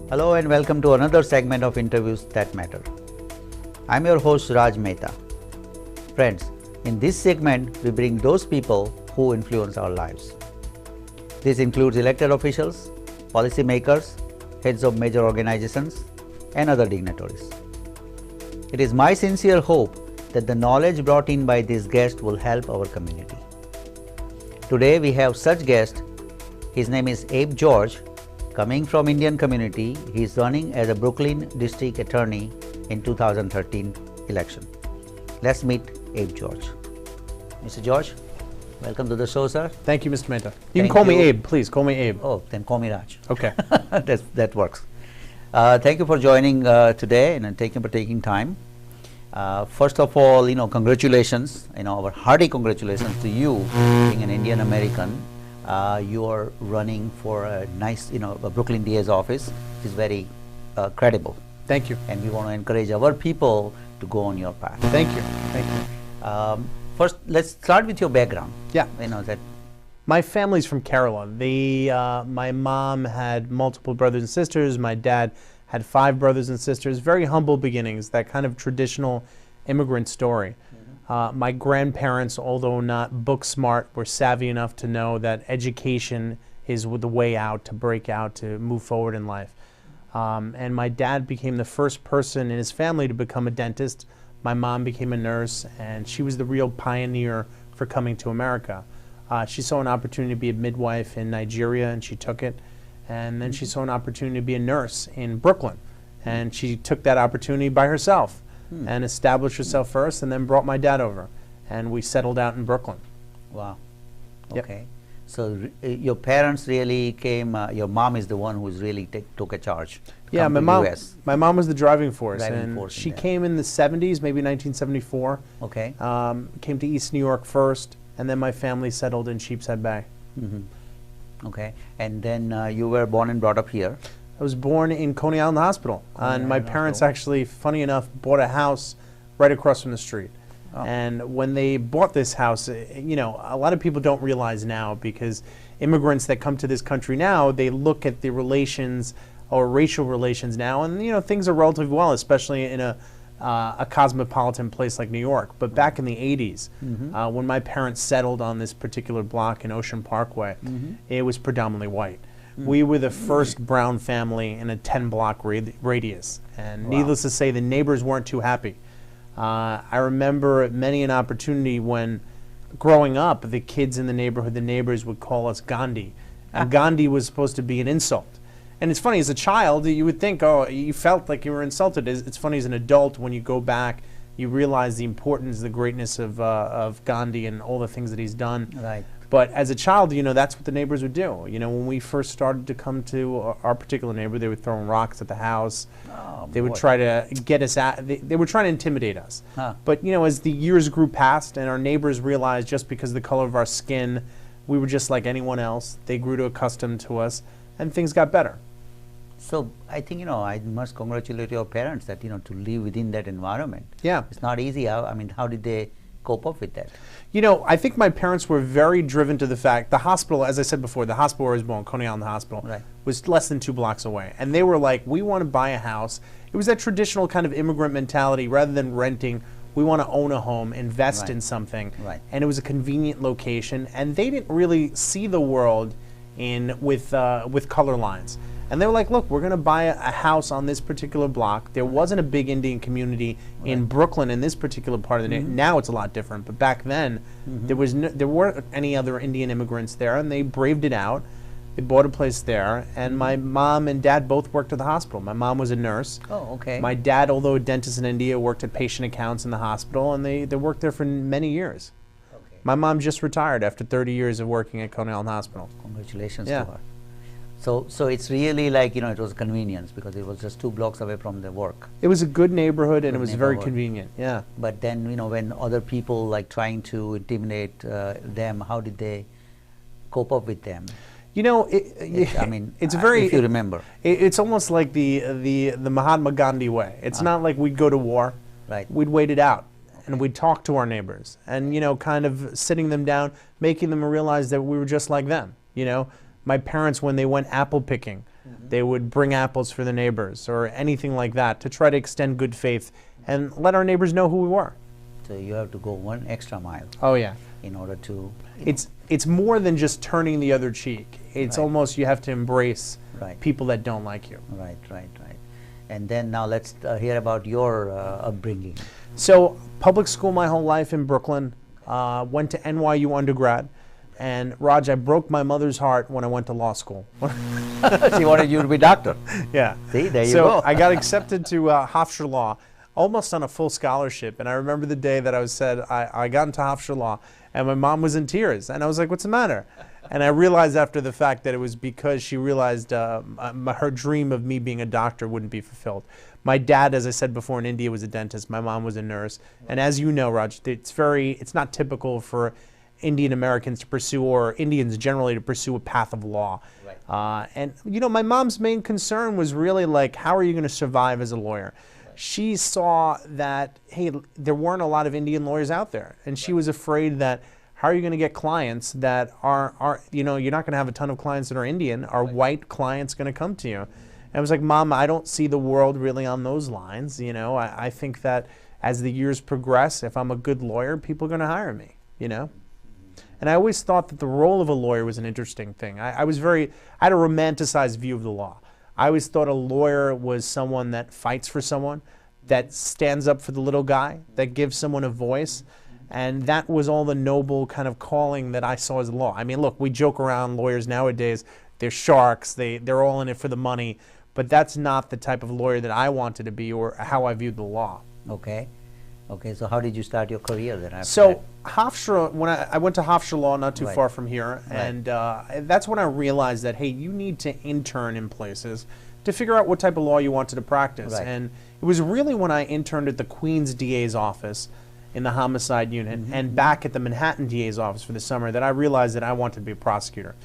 Hello and welcome to another segment of Interviews That Matter. I'm your host Raj Mehta. Friends, in this segment we bring those people who influence our lives. This includes elected officials, policymakers, heads of major organizations and other dignitaries. It is my sincere hope that the knowledge brought in by this guest will help our community. Today we have such guest. His name is Abe George. Coming from Indian community, he is running as a Brooklyn District Attorney in 2013 election. Let's meet Abe George. Mr. George, welcome to the show, sir. Thank you, Mr. Mehta. You can call me Abe, please. Call me Abe. Oh, then call me Raj. Okay. That works. Thank you for joining today and thank you for taking time. First of all, congratulations, our hearty congratulations to you being an Indian American. You are running for a nice, a Brooklyn DA's office, which is very credible. Thank you. And we want to encourage our people to go on your path. Thank you. Thank you. First, let's start with your background. Yeah. That. My family's from Kerala. My mom had multiple brothers and sisters. My dad had 5 brothers and sisters. Very humble beginnings, that kind of traditional immigrant story. My grandparents, although not book smart, were savvy enough to know that education is the way out, to break out, to move forward in life. And my dad became the first person in his family to become a dentist. My mom became a nurse, and she was the real pioneer for coming to America. She saw an opportunity to be a midwife in Nigeria, and she took it. And then she saw an opportunity to be a nurse in Brooklyn, and she took that opportunity by herself. And established herself first, and then brought my dad over, and we settled out in Brooklyn. Wow. Yep. Okay. So your parents really came. Your mom is the one who's really took a charge. Yeah, my mom was the driving force, she there. came in the 70s, maybe 1974. Okay. Came to East New York first, and then my family settled in Sheepshead Bay. Okay. And then you were born and brought up here. I was born in Coney Island Hospital, and my parents actually, funny enough, bought a house right across from the street. Oh. And when they bought this house, a lot of people don't realize now, because immigrants that come to this country now, they look at the relations or racial relations now, and things are relatively well, especially in a cosmopolitan place like New York. But back in the 80s, when my parents settled on this particular block in Ocean Parkway, it was predominantly white. We were the first brown family in a 10-block radius, and needless to say, the neighbors weren't too happy. I remember many an opportunity when, growing up, the kids in the neighborhood, the neighbors would call us Gandhi, and Gandhi was supposed to be an insult. And it's funny, as a child, you would think, oh, you felt like you were insulted. It's funny, as an adult, when you go back, you realize the importance, the greatness of Gandhi and all the things that he's done. Right. But as a child, that's what the neighbors would do. When we first started to come to our particular neighbor, they were throwing rocks at the house. Oh, they would try to get us out. They were trying to intimidate us. Huh. But, as the years grew past and our neighbors realized, just because of the color of our skin, we were just like anyone else, they grew to accustom to us, and things got better. So I think, I must congratulate your parents that, to live within that environment. Yeah. It's not easy. How did they cope up with that? I think my parents were very driven to the fact, the hospital, as I said before, the hospital where I was born, Coney Island Hospital, was less than 2 blocks away. And they were like, we want to buy a house. It was that traditional kind of immigrant mentality. Rather than renting, we want to own a home, invest in something. Right. And it was a convenient location. And they didn't really see the world with color lines. And they were like, look, we're going to buy a house on this particular block. There wasn't a big Indian community in Brooklyn in this particular part of the neighborhood. Now it's a lot different. But back then, there weren't any other Indian immigrants there, and they braved it out. They bought a place there, and my mom and dad both worked at the hospital. My mom was a nurse. Oh, okay. My dad, although a dentist in India, worked at patient accounts in the hospital, and they worked there for many years. Okay. My mom just retired after 30 years of working at Coney Island Hospital. Congratulations to her. So it's really like, it was a convenience because it was just 2 blocks away from the work. It was a good neighborhood, and it was very convenient, yeah. But then, when other people like trying to intimidate them, how did they cope up with them? It's very, if you remember. It's almost like the Mahatma Gandhi way. It's not like we'd go to war. Right. We'd wait it out. And we'd talk to our neighbors and, kind of sitting them down, making them realize that we were just like them, My parents, when they went apple picking, They would bring apples for the neighbors or anything like that to try to extend good faith and let our neighbors know who we were. So you have to go one extra mile. Oh yeah. In order to. It's more than just turning the other cheek. It's almost you have to embrace people that don't like you. Right. And then now let's hear about your upbringing. So public school my whole life in Brooklyn. Went to NYU undergrad. And Raj, I broke my mother's heart when I went to law school. She wanted you to be doctor. Yeah. See, there you go. So I got accepted to Hofstra Law, almost on a full scholarship. And I remember the day that I got into Hofstra Law, and my mom was in tears. And I was like, what's the matter? And I realized after the fact that it was because she realized her dream of me being a doctor wouldn't be fulfilled. My dad, as I said before, in India was a dentist. My mom was a nurse. And as you know, Raj, it's not typical for Indian Americans to pursue, or Indians generally to pursue, a path of law. And you know, my mom's main concern was really like, how are you going to survive as a lawyer? She saw that, hey, there weren't a lot of Indian lawyers out there, and she was afraid that, how are you going to get clients that are you know, you're not going to have a ton of clients that are Indian. Are white clients going to come to you? And I was like, Mom, I don't see the world really on those lines. You know, I think that as the years progress, if I'm a good lawyer, people are going to hire me, you know? And I always thought that the role of a lawyer was an interesting thing. I had a romanticized view of the law. I always thought a lawyer was someone that fights for someone, that stands up for the little guy, that gives someone a voice. And that was all the noble kind of calling that I saw as law. I mean, look, we joke around lawyers nowadays, they're sharks, they're all in it for the money, but that's not the type of lawyer that I wanted to be or how I viewed the law. Okay, so how did you start your career then after So Hofstra, when I went to Hofstra Law, not too far from here, and that's when I realized that, hey, you need to intern in places to figure out what type of law you wanted to practice. And it was really when I interned at the Queens DA's office in the homicide unit and back at the Manhattan DA's office for the summer that I realized that I wanted to be a prosecutor.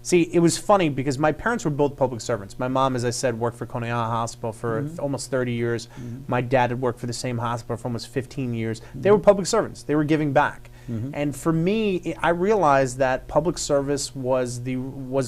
See, it was funny because my parents were both public servants. My mom, as I said, worked for Coney Island Hospital for almost 30 years. My dad had worked for the same hospital for almost 15 years. They were public servants. They were giving back. And for me, I realized that public service was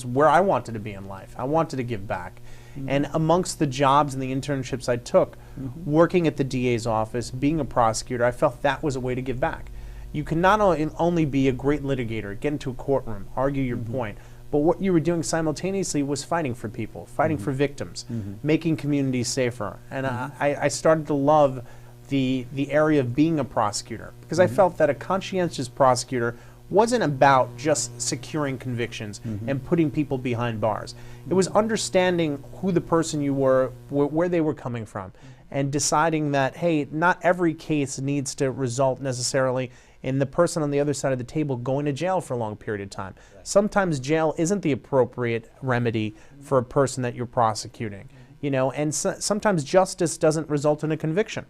where I wanted to be in life. I wanted to give back. And amongst the jobs and the internships I took, working at the DA's office, being a prosecutor, I felt that was a way to give back. You can not only be a great litigator, get into a courtroom, argue your point, but what you were doing simultaneously was fighting for people, fighting for victims, making communities safer. And I started to love the area of being a prosecutor because I felt that a conscientious prosecutor wasn't about just securing convictions and putting people behind bars. It was understanding who the person you were, where they were coming from, and deciding that, hey, not every case needs to result necessarily in the person on the other side of the table going to jail for a long period of time. Sometimes jail isn't the appropriate remedy for a person that you're prosecuting, you know, and sometimes justice doesn't result in a conviction.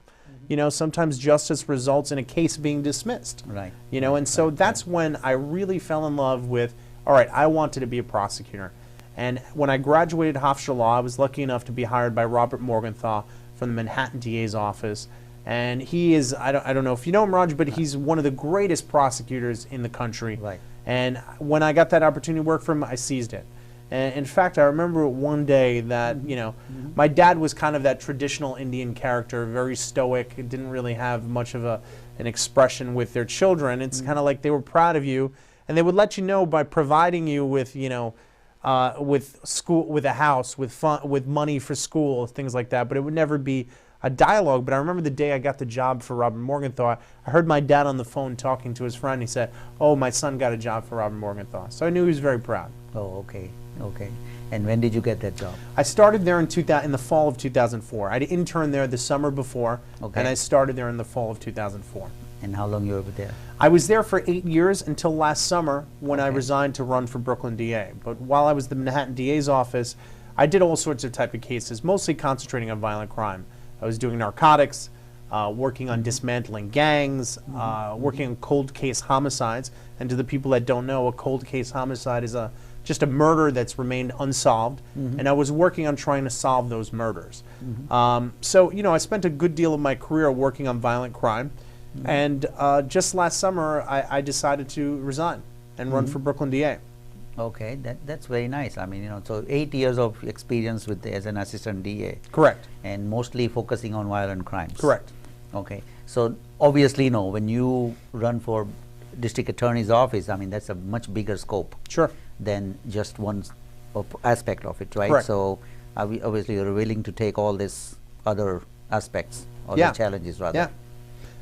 You know, sometimes justice results in a case being dismissed. You know, and so that's when I really fell in love with, all right, I wanted to be a prosecutor. And when I graduated Hofstra Law, I was lucky enough to be hired by Robert Morgenthau from the Manhattan DA's office. And he is, I don't know if you know him, Raj, but he's one of the greatest prosecutors in the country. And when I got that opportunity to work for him, I seized it. And in fact, I remember one day that, you know, my dad was kind of that traditional Indian character, very stoic, didn't really have much of an expression with their children. It's kind of like they were proud of you, and they would let you know by providing you with, you know, with school, with a house, with fun, with money for school, things like that. But it would never be a dialogue. But I remember the day I got the job for Robert Morgenthau, I heard my dad on the phone talking to his friend. He said, "Oh, my son got a job for Robert Morgenthau." So I knew he was very proud. Oh, okay. And when did you get that job? I started there in the fall of 2004. I'd interned there the summer before, and I started there in the fall of 2004. And how long you were there? I was there for 8 years until last summer when I resigned to run for Brooklyn DA. But while I was the Manhattan DA's office, I did all sorts of type of cases, mostly concentrating on violent crime. I was doing narcotics, working on dismantling gangs, working on cold case homicides. And to the people that don't know, a cold case homicide is just a murder that's remained unsolved, and I was working on trying to solve those murders. So, you know, I spent a good deal of my career working on violent crime, and just last summer I decided to resign and run for Brooklyn DA. Okay, that's very nice. I mean, so 8 years of experience with as an assistant DA. Correct. And mostly focusing on violent crimes. Correct. Okay, so obviously, when you run for district attorney's office, I mean, that's a much bigger scope. Sure. Than just one aspect of it, right? Correct. So obviously, you're willing to take all this other aspects, or the challenges rather. Yeah.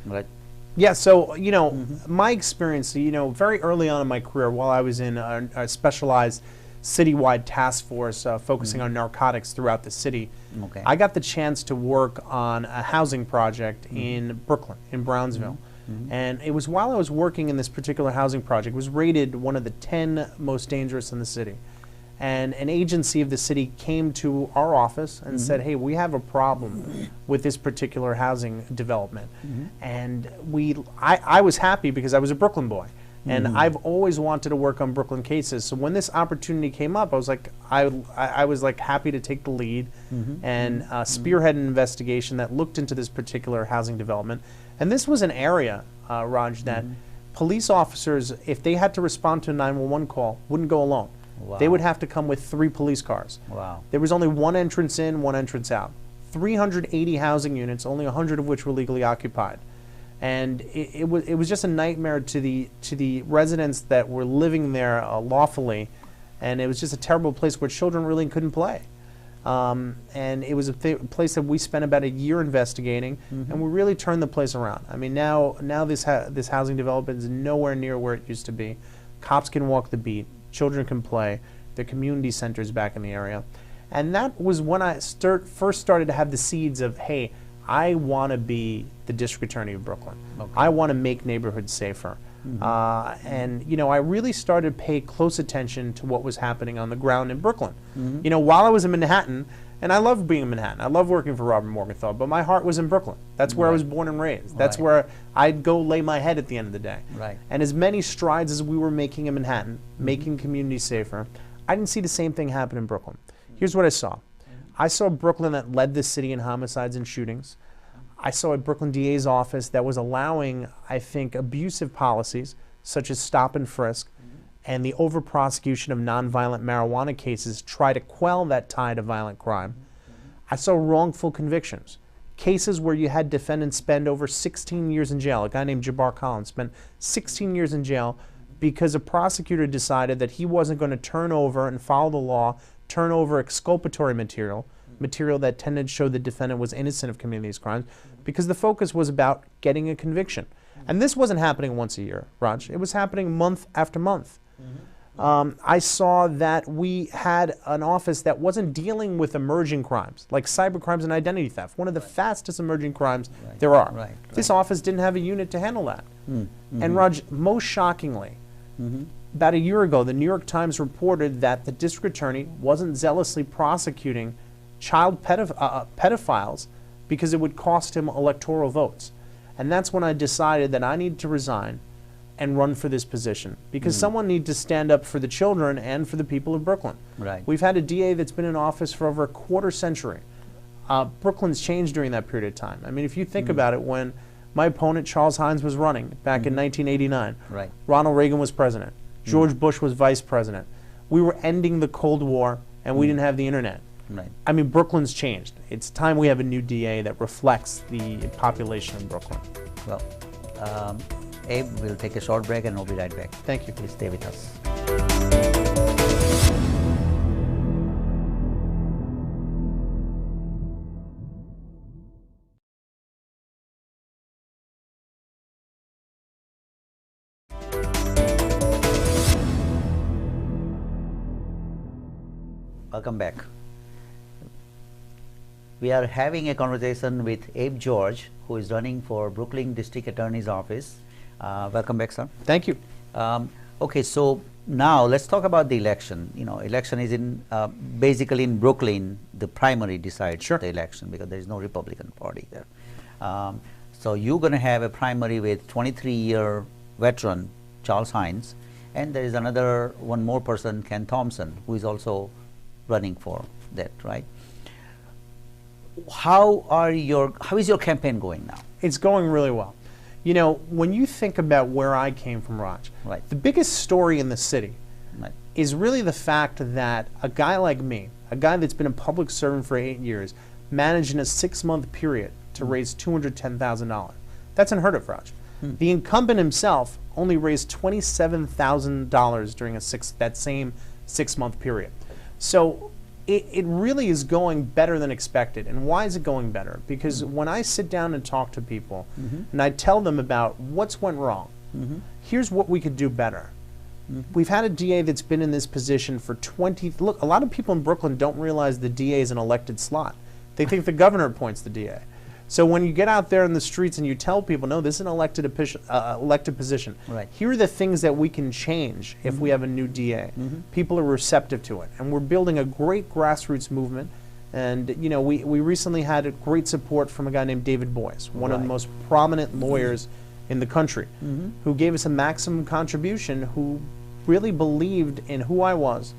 Right. Yeah, so, my experience, very early on in my career, while I was in a specialized citywide task force focusing on narcotics throughout the city, Okay. I got the chance to work on a housing project in Brooklyn, in Brownsville. And it was while I was working in this particular housing project, it was rated one of the 10 most dangerous in the city. And an agency of the city came to our office and said, hey, we have a problem with this particular housing development. And I was happy because I was a Brooklyn boy. And I've always wanted to work on Brooklyn cases. So when this opportunity came up, I was like, I was like happy to take the lead and spearhead an investigation that looked into this particular housing development. And this was an area, Raj, that police officers, if they had to respond to a 911 call, wouldn't go alone. Wow. They would have to come with 3 police cars. Wow. There was only one entrance in, one entrance out. 380 housing units, only 100 of which were legally occupied. And it was just a nightmare to the residents that were living there lawfully, and it was just a terrible place where children really couldn't play. And it was a place that we spent about a year investigating, and we really turned the place around. I mean, now this housing development is nowhere near where it used to be. Cops can walk the beat, children can play, the community centers back in the area. And that was when I first started to have the seeds of, hey, I want to be the district attorney of Brooklyn. Okay. I want to make neighborhoods safer. And I really started to pay close attention to what was happening on the ground in Brooklyn. While I was in Manhattan, and I loved being in Manhattan, I loved working for Robert Morgenthau, but my heart was in Brooklyn. That's where I was born and raised. That's where I'd go lay my head at the end of the day. Right. And as many strides as we were making in Manhattan, making communities safer, I didn't see the same thing happen in Brooklyn. Here's what I saw. I saw Brooklyn that led the city in homicides and shootings. I saw a Brooklyn DA's office that was allowing, I think, abusive policies such as stop and frisk and the over-prosecution of nonviolent marijuana cases try to quell that tide of violent crime. I saw wrongful convictions, cases where you had defendants spend over 16 years in jail. A guy named Jabbar Collins spent 16 years in jail because a prosecutor decided that he wasn't going to turn over and follow the law, turn over exculpatory material that tended to show the defendant was innocent of committing these crimes, because the focus was about getting a conviction. And this wasn't happening once a year, Raj. It was happening month after month. I saw that we had an office that wasn't dealing with emerging crimes, like cyber crimes and identity theft, one of the fastest emerging crimes there are. This office didn't have a unit to handle that. And Raj, most shockingly, about a year ago, the New York Times reported that the district attorney wasn't zealously prosecuting child pedophiles because it would cost him electoral votes. And that's when I decided that I needed to resign and run for this position, because someone needs to stand up for the children and for the people of Brooklyn. Right. We've had a DA that's been in office for over a quarter century. Brooklyn's changed during that period of time. I mean, if you think about it, when my opponent, Charles Hines, was running back in 1989, Right. Ronald Reagan was president, George Bush was vice president. We were ending the Cold War, and we didn't have the internet. Right. I mean, Brooklyn's changed. It's time we have a new DA that reflects the population of Brooklyn. Well, Abe, we'll take a short break and we'll be right back. Thank you. Please stay with us. Welcome back. We are having a conversation with Abe George, who is running for Brooklyn District Attorney's Office. Welcome back, sir. Thank you. Okay, so now let's talk about the election. Election is in basically in Brooklyn. The primary decides the election because there is no Republican Party there. So you're going to have a primary with 23-year veteran Charles Hines, and there is one more person, Ken Thompson, who is also running for that, right? How is your campaign going now? It's going really well. When you think about where I came from, Raj, Right. the biggest story in the city Right. is really the fact that a guy like me, a guy that's been a public servant for 8 years, managed in a 6-month period to raise $210,000. That's unheard of, Raj. The incumbent himself only raised $27,000 during that same 6-month period. So it really is going better than expected. And why is it going better? Because when I sit down and talk to people and I tell them about what's went wrong, here's what we could do better. We've had a DA that's been in this position for 20, look, a lot of people in Brooklyn don't realize the DA is an elected slot. They think the governor appoints the DA. So when you get out there in the streets and you tell people, no, this is an elected position. Right. Here are the things that we can change if we have a new DA. People are receptive to it. And we're building a great grassroots movement. And you know, we recently had a great support from a guy named David Boyce, one of the most prominent lawyers in the country, who gave us a maximum contribution, who really believed in who I was,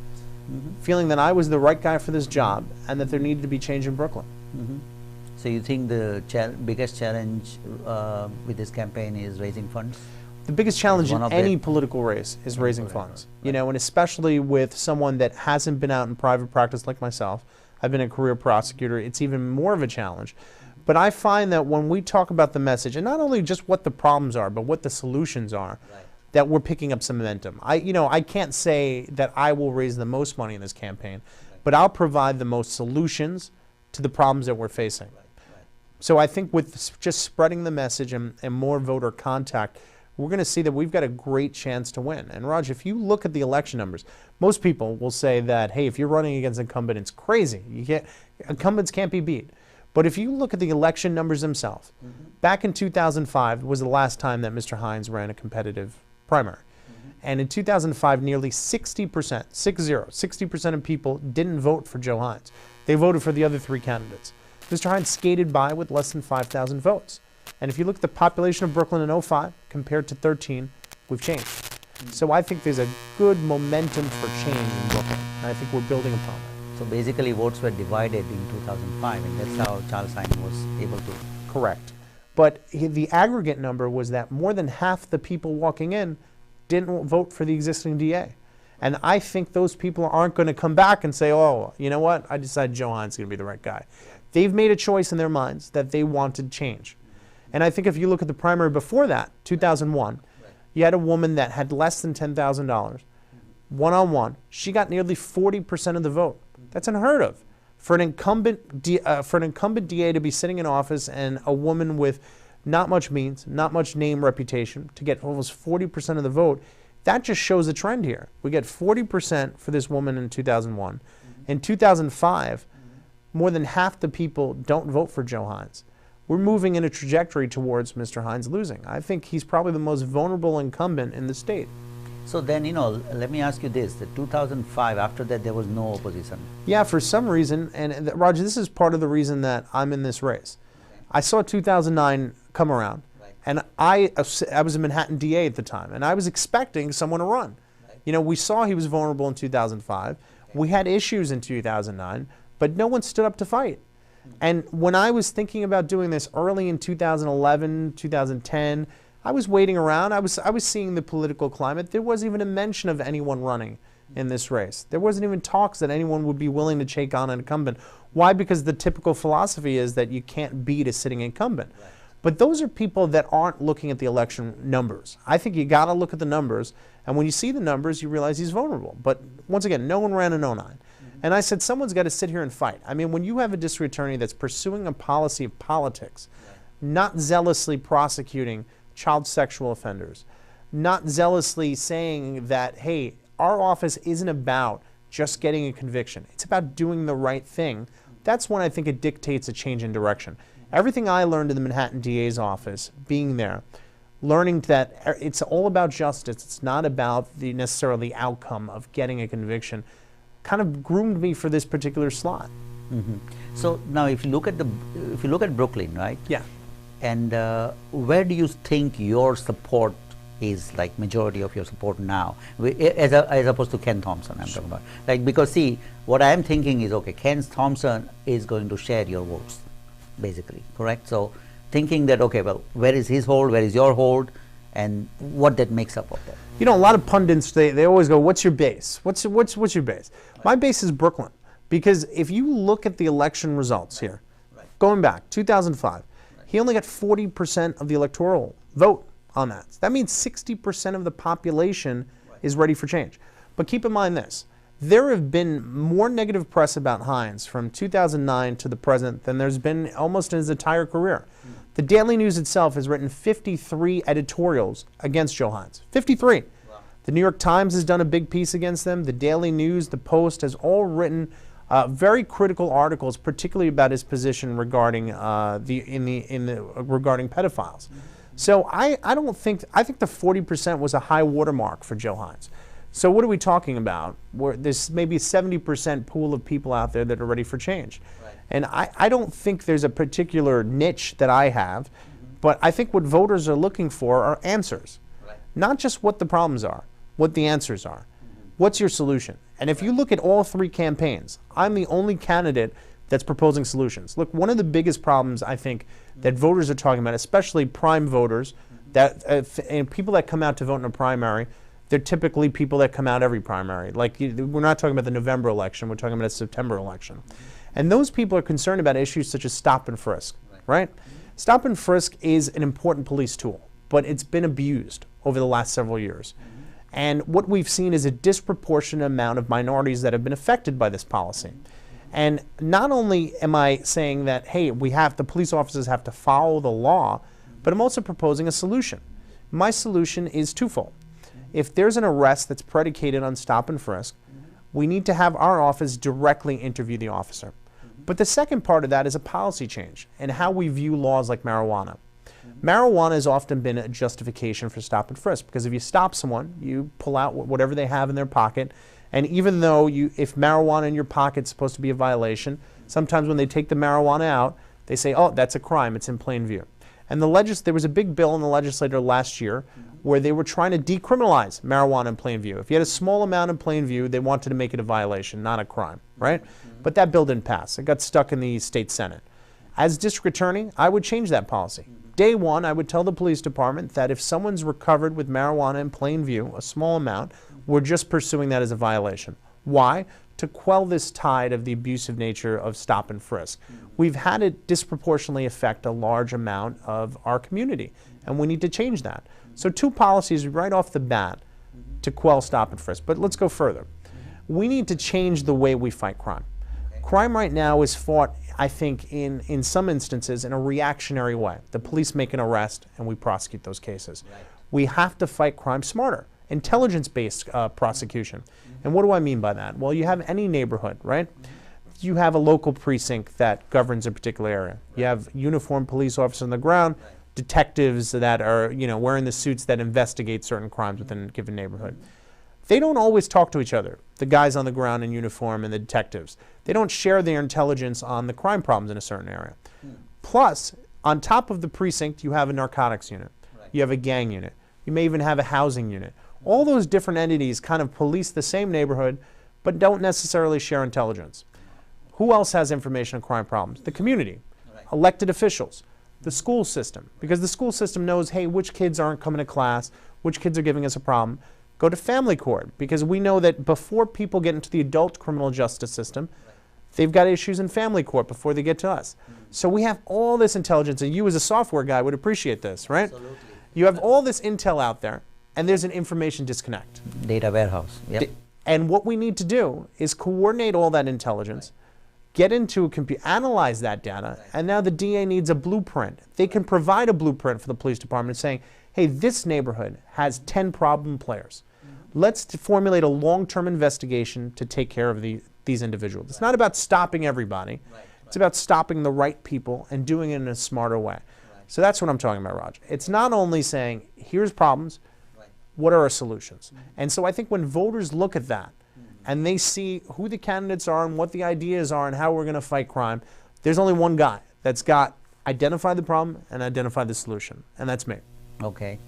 feeling that I was the right guy for this job and that there needed to be change in Brooklyn. So you think the biggest challenge with this campaign is raising funds? The biggest challenge in any political race is raising funds. You know, and especially with someone that hasn't been out in private practice like myself. I've been a career prosecutor. It's even more of a challenge. But I find that when we talk about the message, and not only just what the problems are, but what the solutions are, that we're picking up some momentum. I can't say that I will raise the most money in this campaign, but I'll provide the most solutions to the problems that we're facing. So I think with just spreading the message and more voter contact, we're going to see that we've got a great chance to win. And Raj, if you look at the election numbers, most people will say that, hey, if you're running against an incumbent, it's crazy. Incumbents can't be beat. But if you look at the election numbers themselves, back in 2005 was the last time that Mr. Hines ran a competitive primary. And in 2005, nearly 60% of people didn't vote for Joe Hines. They voted for the other 3 candidates. Mr. Hines skated by with less than 5,000 votes. And if you look at the population of Brooklyn in 05 compared to 13, we've changed. So I think there's a good momentum for change in Brooklyn. And I think we're building upon that. So basically votes were divided in 2005, and that's how Charles Hines was able to. Correct. But the aggregate number was that more than half the people walking in didn't vote for the existing DA. And I think those people aren't going to come back and say, oh, you know what, I decided Joe Hines is going to be the right guy. They've made a choice in their minds that they wanted change. And I think if you look at the primary before that, 2001, you had a woman that had less than $10,000, one-on-one. She got nearly 40% of the vote. That's unheard of. For an incumbent DA to be sitting in office and a woman with not much means, not much name reputation, to get almost 40% of the vote, that just shows a trend here. We get 40% for this woman in 2001. In 2005, more than half the people don't vote for Joe Hines. We're moving in a trajectory towards Mr. Hines losing. I think he's probably the most vulnerable incumbent in the state. So then, let me ask you this, the 2005, after that there was no opposition. Yeah, for some reason, and Roger, this is part of the reason that I'm in this race. I saw 2009 come around, and I was a Manhattan DA at the time, and I was expecting someone to run. You know, we saw he was vulnerable in 2005. We had issues in 2009, but no one stood up to fight. And when I was thinking about doing this early in 2011, 2010, I was waiting around. I was seeing the political climate. There wasn't even a mention of anyone running in this race. There wasn't even talks that anyone would be willing to take on an incumbent. Why? Because the typical philosophy is that you can't beat a sitting incumbent. Right. But those are people that aren't looking at the election numbers. I think you got to look at the numbers, and when you see the numbers, you realize he's vulnerable. But once again, no one ran in 09. And I said, someone's got to sit here and fight. I mean, when you have a district attorney that's pursuing a policy of politics, not zealously prosecuting child sexual offenders, not zealously saying that, hey, our office isn't about just getting a conviction. It's about doing the right thing. That's when I think it dictates a change in direction. Everything I learned in the Manhattan DA's office, being there, learning that it's all about justice, it's not about necessarily the outcome of getting a conviction, kind of groomed me for this particular slot. So now if you look at Brooklyn, right? Yeah. And where do you think your support is, like majority of your support now, as opposed to Ken Thompson, I'm talking about? Like, because see, what I'm thinking is, okay, Ken Thompson is going to share your votes, basically, correct? So thinking that, okay, well, where is his hold, where is your hold, and what that makes up of that? You know, a lot of pundits, they always go, what's your base? What's your base? My base is Brooklyn. Because if you look at the election results here, going back, 2005, he only got 40% of the electoral vote on that. That means 60% of the population is ready for change. But keep in mind this, there have been more negative press about Hines from 2009 to the present than there's been almost in his entire career. The Daily News itself has written 53 editorials against Joe Hines. 53. Wow. The New York Times has done a big piece against them. The Daily News, the Post has all written very critical articles, particularly about his position regarding regarding pedophiles. So I think the 40% was a high watermark for Joe Hines. So what are we talking about? There's maybe a 70% pool of people out there that are ready for change. Right. And I don't think there's a particular niche that I have, but I think what voters are looking for are answers. Right. Not just what the problems are, what the answers are. What's your solution? And if you look at all three campaigns, I'm the only candidate that's proposing solutions. Look, one of the biggest problems I think that voters are talking about, especially prime voters, that and people that come out to vote in a primary, they're typically people that come out every primary. Like, we're not talking about the November election, we're talking about a September election. And those people are concerned about issues such as stop and frisk, right? Stop and frisk is an important police tool, but it's been abused over the last several years. And what we've seen is a disproportionate amount of minorities that have been affected by this policy. And not only am I saying that, hey, the police officers have to follow the law, but I'm also proposing a solution. My solution is twofold. If there's an arrest that's predicated on stop and frisk, we need to have our office directly interview the officer. But the second part of that is a policy change and how we view laws like marijuana. Marijuana has often been a justification for stop and frisk, because if you stop someone, you pull out whatever they have in their pocket, and even though if marijuana in your pocket is supposed to be a violation, sometimes when they take the marijuana out, they say, oh, that's a crime, it's in plain view. And there was a big bill in the legislature last year where they were trying to decriminalize marijuana in plain view. If you had a small amount in plain view, they wanted to make it a violation, not a crime, right? But that bill didn't pass. It got stuck in the state Senate. As district attorney, I would change that policy. Day one, I would tell the police department that if someone's recovered with marijuana in plain view, a small amount, we're just pursuing that as a violation. Why? To quell this tide of the abusive nature of stop and frisk. We've had it disproportionately affect a large amount of our community, and we need to change that. So two policies right off the bat to quell stop and frisk. But let's go further. We need to change the way we fight crime. Crime right now is fought, I think, in some instances in a reactionary way. The police make an arrest and we prosecute those cases. Right. We have to fight crime smarter, intelligence-based prosecution. And what do I mean by that? Well, you have any neighborhood, right? You have a local precinct that governs a particular area. You have uniformed police officers on the ground, detectives that are, wearing the suits that investigate certain crimes within a given neighborhood. They don't always talk to each other, the guys on the ground in uniform and the detectives. They don't share their intelligence on the crime problems in a certain area. Plus, on top of the precinct, you have a narcotics unit. You have a gang unit. You may even have a housing unit. All those different entities kind of police the same neighborhood, but don't necessarily share intelligence. Who else has information on crime problems? The community, elected officials, the school system, because the school system knows, hey, which kids aren't coming to class, which kids are giving us a problem. Go to family court, because we know that before people get into the adult criminal justice system, they've got issues in family court before they get to us. So we have all this intelligence, and you as a software guy would appreciate this, right? Absolutely. You have all this intel out there, and there's an information disconnect. Data warehouse, yep. And what we need to do is coordinate all that intelligence, get into a computer, analyze that data, and now the DA needs a blueprint. They can provide a blueprint for the police department saying, hey, this neighborhood has 10 problem players. Let's formulate a long-term investigation to take care of these individuals. It's not about stopping everybody. It's about stopping the right people and doing it in a smarter way. So that's what I'm talking about, Raj. It's not only saying, here's problems, what are our solutions? And so I think when voters look at that and they see who the candidates are and what the ideas are and how we're going to fight crime, there's only one guy that's got identify the problem and identify the solution, and that's me. Okay.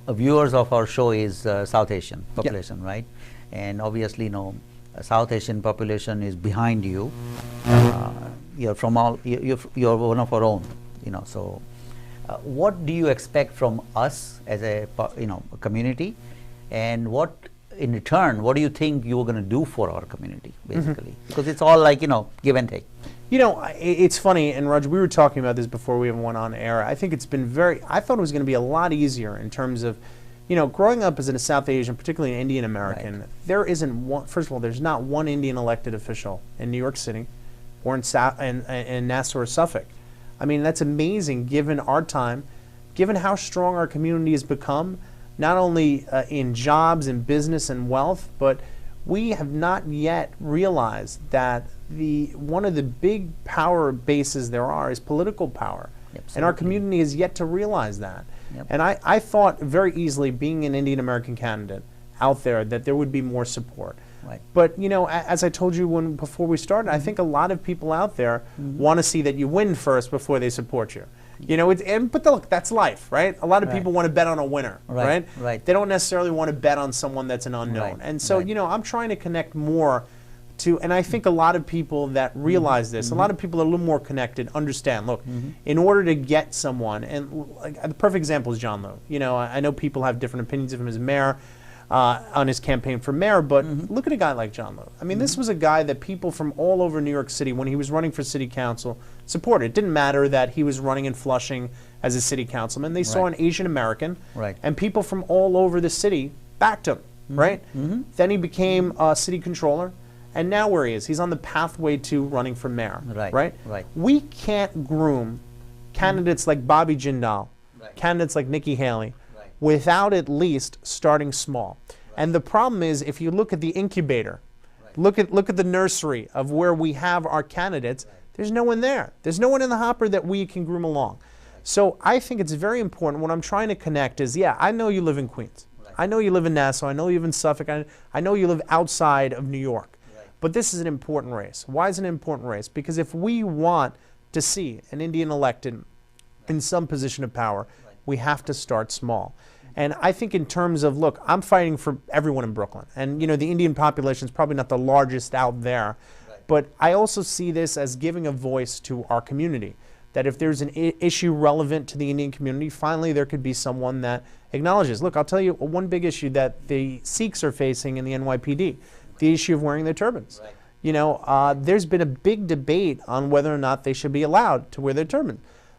Viewers of our show is South Asian population, right? And obviously, South Asian population is behind you. You're one of our own, so What do you expect from us as a a community, and what in return, what do you think you are going to do for our community, basically? Because it's all like give and take. It's funny, and Raj, we were talking about this before we even went on air. I think it's been I thought it was going to be a lot easier in terms of, growing up as a South Asian, particularly an Indian American, Right. there isn't one, first of all, there's not one Indian elected official in New York City or in Nassau or Suffolk. I mean, that's amazing given our time, given how strong our community has become, not only in jobs and business and wealth, but we have not yet realized that one of the big power bases there are is political power. And our community has yet to realize that. Yep. And I thought very easily, being an Indian American candidate out there, that there would be more support. Right. But as I told you before we started, I think a lot of people out there want to see that you win first before they support you. But look, that's life, right? A lot of Right. people want to bet on a winner, Right, right. They don't necessarily want to bet on someone that's an unknown. Right, And so, right. I'm trying to connect more to, and I think a lot of people that realize this, a lot of people are a little more connected, understand, look, in order to get someone, and like, the perfect example is John Liu. I know people have different opinions of him as mayor, on his campaign for mayor, but look at a guy like John Liu. I mean, this was a guy that people from all over New York City, when he was running for city council, supported. It didn't matter that he was running in Flushing as a city councilman. They saw Right. an Asian American, Right. and people from all over the city backed him, right? Then he became a city controller, and now where he is, he's on the pathway to running for mayor, Right, right? right. We can't groom candidates like Bobby Jindal, Right. candidates like Nikki Haley, Right. without at least starting small. And the problem is, if you look at the incubator, Right. look at the nursery of where we have our candidates, there's no one there. There's no one in the hopper that we can groom along. So I think it's very important. What I'm trying to connect is, I know you live in Queens. Right. I know you live in Nassau. I know you live in Suffolk. I know you live outside of New York. Right. But this is an important race. Why is it an important race? Because if we want to see an Indian elected in some position of power, we have to start small. And I think in terms of, look, I'm fighting for everyone in Brooklyn. And, the Indian population is probably not the largest out there. Right. But I also see this as giving a voice to our community. That if there's an issue relevant to the Indian community, finally there could be someone that acknowledges. Look, I'll tell you one big issue that the Sikhs are facing in the NYPD, the issue of wearing their turbans. Right. There's been a big debate on whether or not they should be allowed to wear their turban.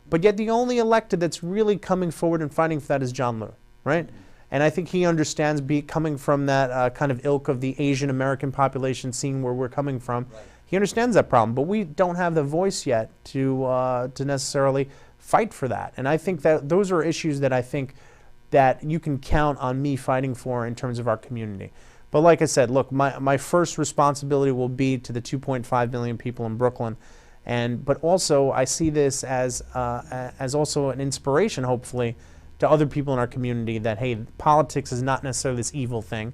But yet the only elected that's really coming forward and fighting for that is John Liu, right? And I think he understands, coming from that kind of ilk of the Asian American population, seeing where we're coming from. Right. He understands that problem, but we don't have the voice yet to necessarily fight for that. And I think that those are issues that I think that you can count on me fighting for in terms of our community. But like I said, look, my first responsibility will be to the 2.5 million people in Brooklyn. But also I see this as also an inspiration, hopefully, to other people in our community that, hey, politics is not necessarily this evil thing,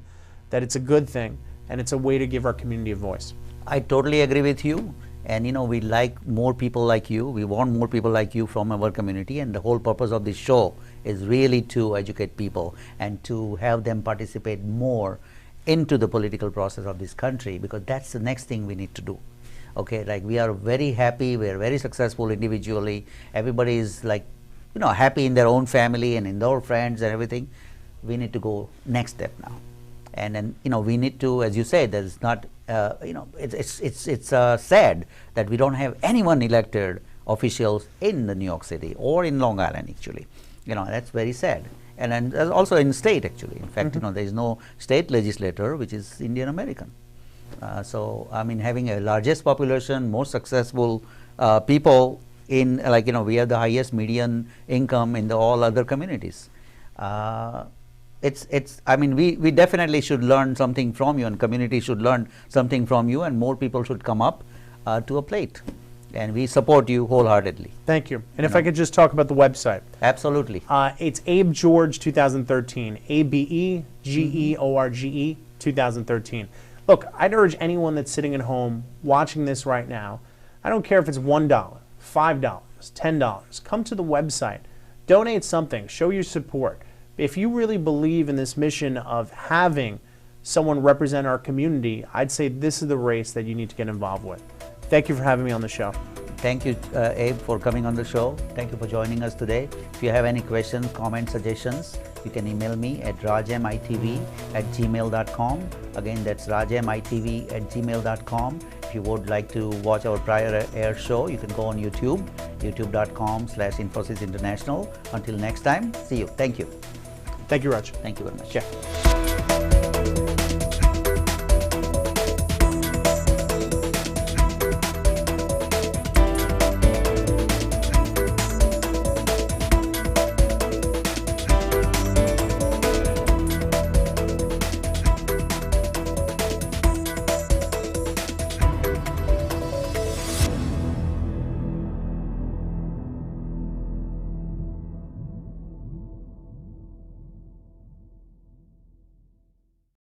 that it's a good thing, and it's a way to give our community a voice. I totally agree with you. And we like more people like you. We want more people like you from our community. And the whole purpose of this show is really to educate people and to have them participate more into the political process of this country, because that's the next thing we need to do. Okay, like we are very happy, we are very successful individually. Everybody is like, happy in their own family and in their friends and everything. We need to go next step now. And then, we need to, as you say, there's not, it's sad that we don't have anyone elected officials in the New York City or in Long Island, actually. That's very sad. And then also in state, actually. In fact, there is no state legislator which is Indian American. So, I mean, having a largest population, most successful people in, we have the highest median income in all other communities. I mean, we definitely should learn something from you, and community should learn something from you, and more people should come up to a plate. And we support you wholeheartedly. Thank you. And if I could just talk about the website. Absolutely. It's Abe George 2013, ABEGEORGE 2013. Look, I'd urge anyone that's sitting at home watching this right now, I don't care if it's $1, $5, $10, come to the website, donate something, show your support. If you really believe in this mission of having someone represent our community, I'd say this is the race that you need to get involved with. Thank you for having me on the show. Thank you, Abe, for coming on the show. Thank you for joining us today. If you have any questions, comments, suggestions, you can email me at rajmitv@gmail.com. Again, that's rajmitv@gmail.com. If you would like to watch our prior air show, you can go on YouTube, youtube.com/InfosysInternational. Until next time, see you. Thank you. Thank you, Raj. Thank you very much. Yeah.